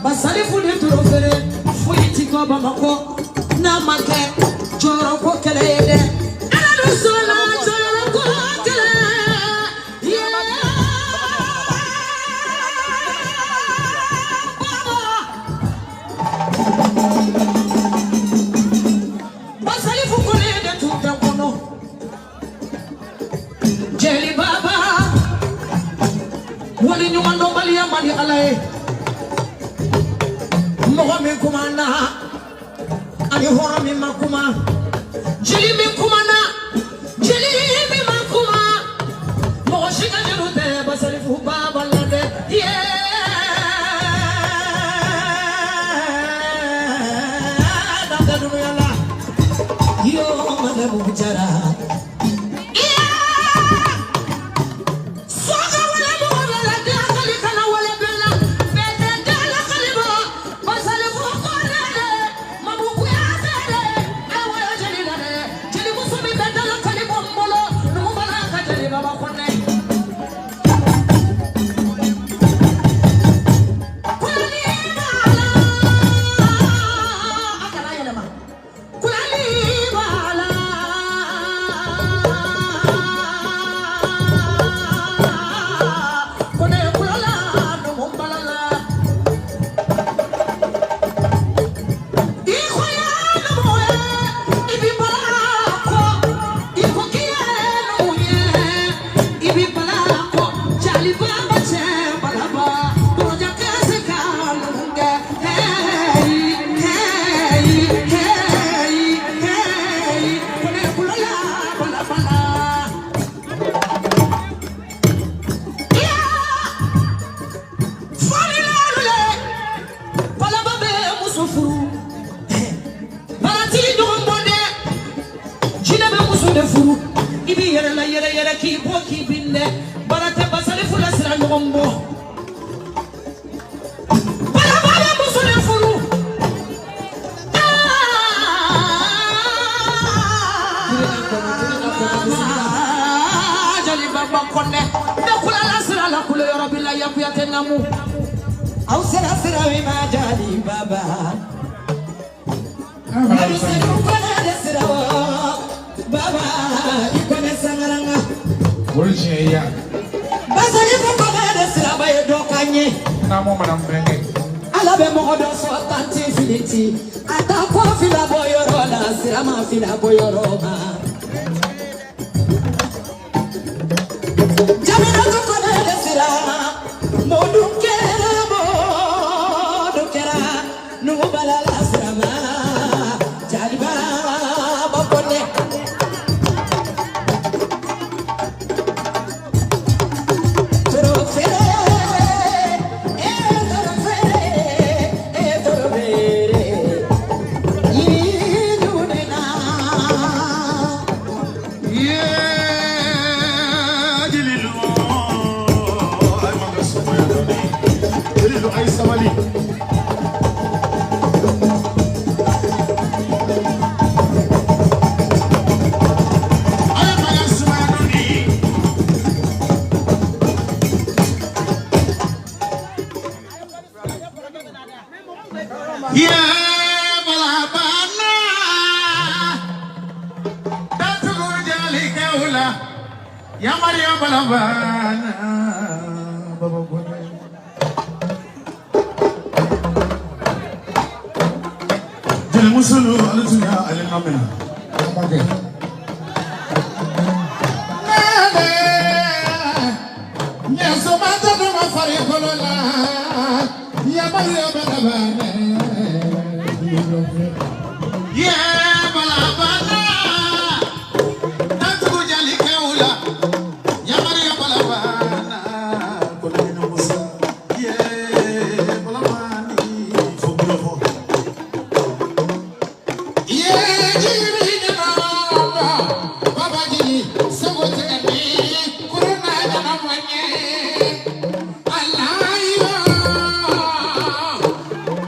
Basali fudi turofere fuiti ko bamako na make joro ko kelede ana sola joro ko kele basali fukole de tuta kono jeli baba wali nyumando bali amali alaye Mohamed Kumana, ani horami makuma, jeli mi kumana, jeli mi makuma, moshika jerute basali fuba balade, yeah, dada dumela, yo madamu bicara.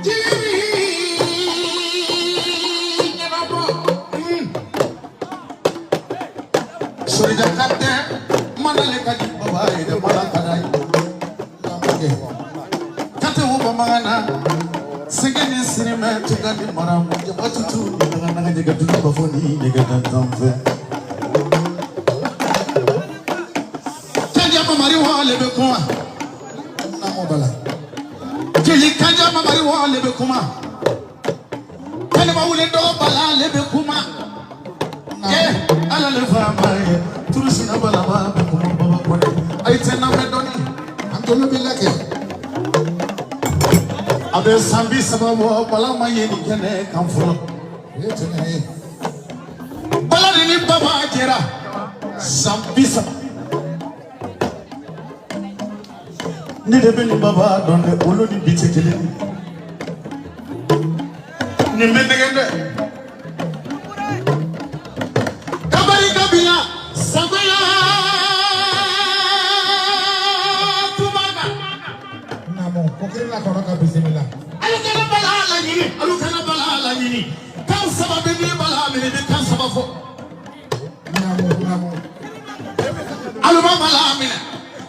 Jimmy! chegando maram je batutu nanga jaga tu bafoni jaga tantamfe kanja mamari wale be kuma na mobala jeli kanja mamari wale be kuma kana mawule do bala le be kuma ala le fama turusi na bala ba be kuma baba kone ay tena medoni antolo bilake abe sambi sababu bala mayeni kene kamfulo yetene bala ni baba jera sambi sababu ni debeli baba donde olo ni bitekele ni mendegende kabari kabila sabaya tumaga namo kokela koroka bisimila alukana bala la nyini kan sababu ni bala mini kan sababu namo aluma bala mini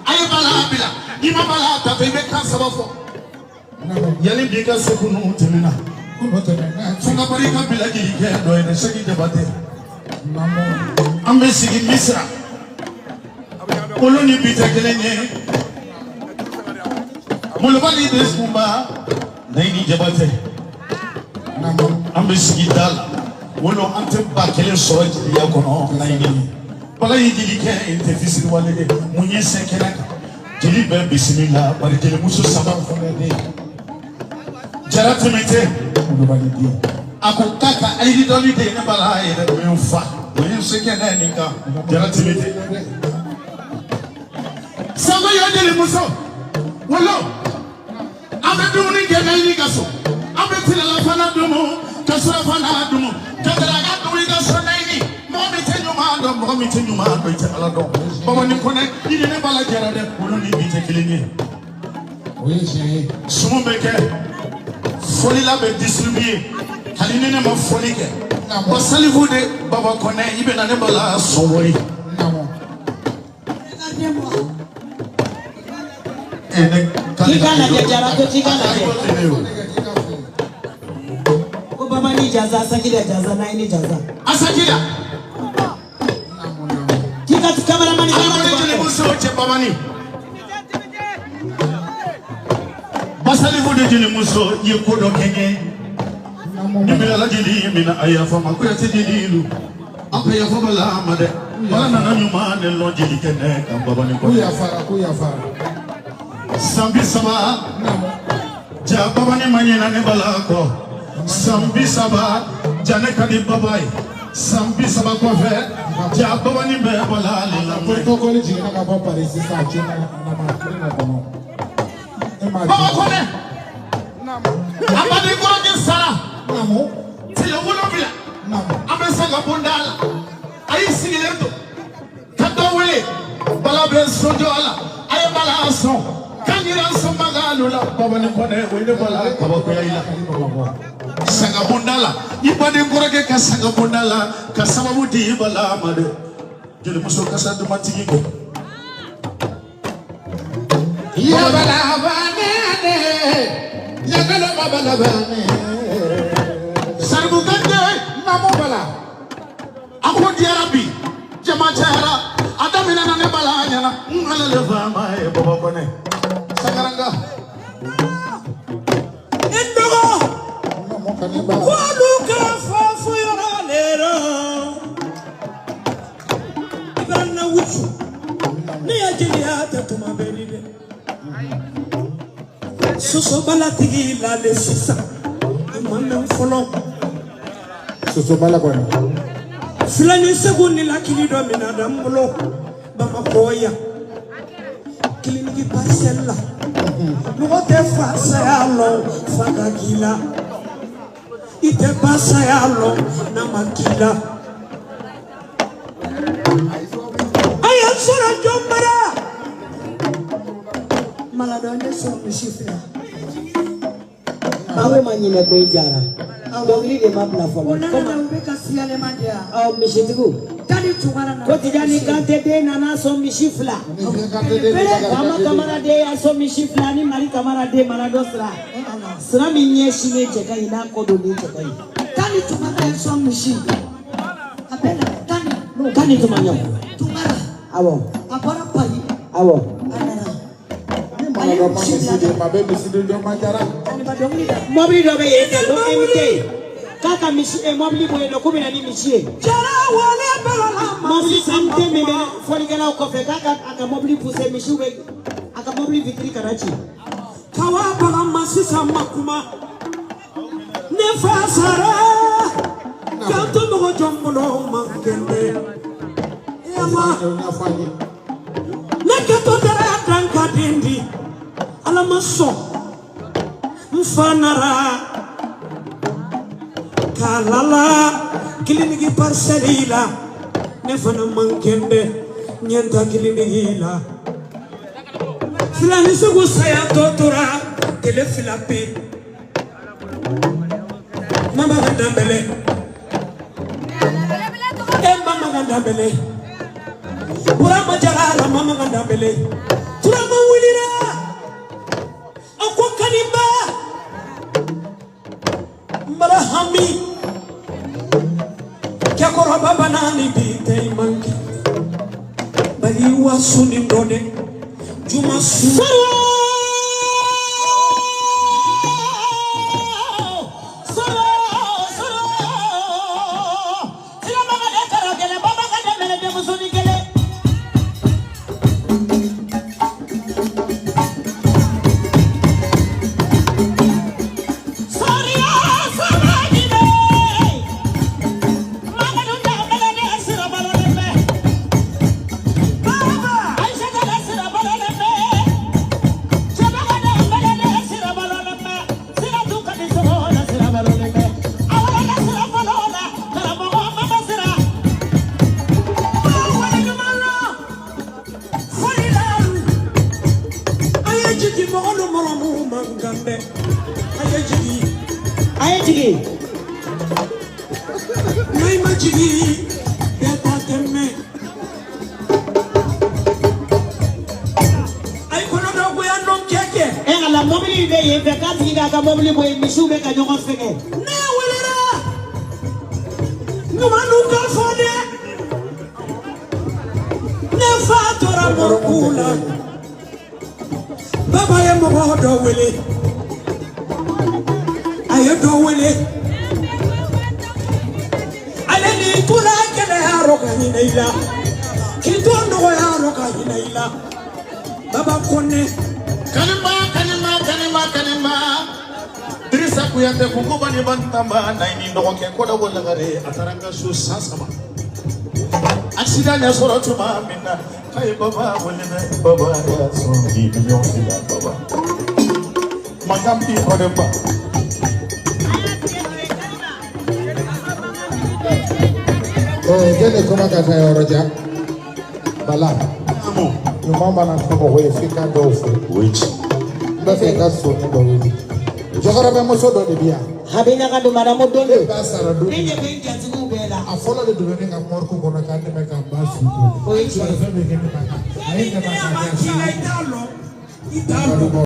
ayi bala bila ima bala ta be kan sababu yali bi ka sekunu temina funga bari ka bila gi ke do ene segi debate namo ambe sigi misra koloni bita kelenye mulbali desumba naini debate namo ambe sigi dal wolo ante ba kelen soji ya kono naini bala yi gi ke inte fisiri wale munye sekena jeli be bismillah bari jeli muso sabab fonde jara tumete mulbali di akutaka aidi doli de ne bala ere mfa munye sekena nika jara tumete sama yo jeli muso wolo abe duni gebe ni gaso abe tilala fana dumu kasura fana dumu kadara ga dumi gaso naini momi tenyuma do ite ala do baba ni kone ide ne bala jara de wolo ni bite kilingi oui c'est sumu beke foli la be distribuer haline ne ma foli ke ba salifu de baba kone ibe na ne bala somori namo Tikana jara ko tikana ko baba ni jaza asakira jaza na ini jaza asakira kika kamera mani ni muso che baba ni basali fu de ni muso ye ko do kenye ni bila la jili mina ayafa makuya te jililu akaya fa bala amade bala na nyuma ne lo jili kene kam baba ni ko ya fara sambi saba ja baba ni manyena ne bala ko sambi saba jane kadi babai sambi saba ko fe ja baba ni be bala le la protocole jina ka ba pare si sa jina na ma na kono baba ko ne amadi ko ni sara namo ti le wono bila namo amesa ga bondala ayi sigilento kadawele bala be sojo ala ayi bala aso kanira somagalu la baba ni kone wende bala baba ko yila sanga bondala ibade ngorake ka sanga bondala ka sababu di bala made jeli muso ka sandu matigi ko ya bala bane ya kala bala bane sarbu kande namo bala ako di arabi jama chara adamina na ne bala nyana ngala le fama e baba kone sagaranga indogo waluka fafu yoralero ibana wuchu ni ajili hata tumabenide soso balatigi la le sisa imana mfolo soso bala kwa fulani segundi la kilido minada mbulo baba koya kiliniki parcella lugote fasa yalo fakakila ite pasa yalo na makila ayasura jombara maladone so mishifra bawe manyine ko ijara dogri de mabla fo ko na mbeka siale mandia aw mishitiku Tani tumara na. Ko tijani kante de nana so mishifla. Kama kamara de ya so mishifla ni mari kamara de marado sra. Sra minye shine cheka ina kodo ni cheka. Tani tumara ya so mishi. Apela tani. Tani tumanyo. Tumara. Awo. Apara pai. Awo. Mobili dobe yeke do MK. Kaka mishi mobili boye do kubina ni mishi. Jara wale bela la. Mobili samte meme foli kana ukofe kaka aka mobili puse mishi we aka mobili vitri karachi. Kawa bala masisa makuma. Nefasara. Kanto mo jombo makende. Yama. Nakato dara danka dindi. Alamaso mfanara kalala kilinigi parcelila nefana mankende nyenta kilinigila filani sugu saya totora tele filape mama gandambele mama gandambele burama jalala mama gandambele turama wulira Kanimba Marahami Kyakora baba nani bite manki Bali wa suni ndone Juma sura Ayejigi Naima jigi Beta teme Ay kono dogo ya non keke la mobili be ye be kati ga mobili boye mishu be ka nyoko feke Na welera Numanu ka fode Ne fatora mokula Baba ye mo do wele Ayo do wele Aleni kula kene haro ka hinaila Kitondo wa haro ka hinaila Baba kone Kanima Drissa kuyate kukuba ni bantamba na ini ndogo ke koda wala gare ataranga su sasama Accident ya soro tuma minna kai baba wala baba ya so di million sila baba Magampi kodemba Jene koma kata ya roja Bala Amo Nyumamba na kubo we fika dofu Which Mbese kaso ndo wili Jokara be moso do de bia habina ka dumara mo dondo Basara do nije be jati ku bela Afola de dubene ka morku kono kande me ka basu do Oichi Sara fe me kene baka Ayi ke baka Italo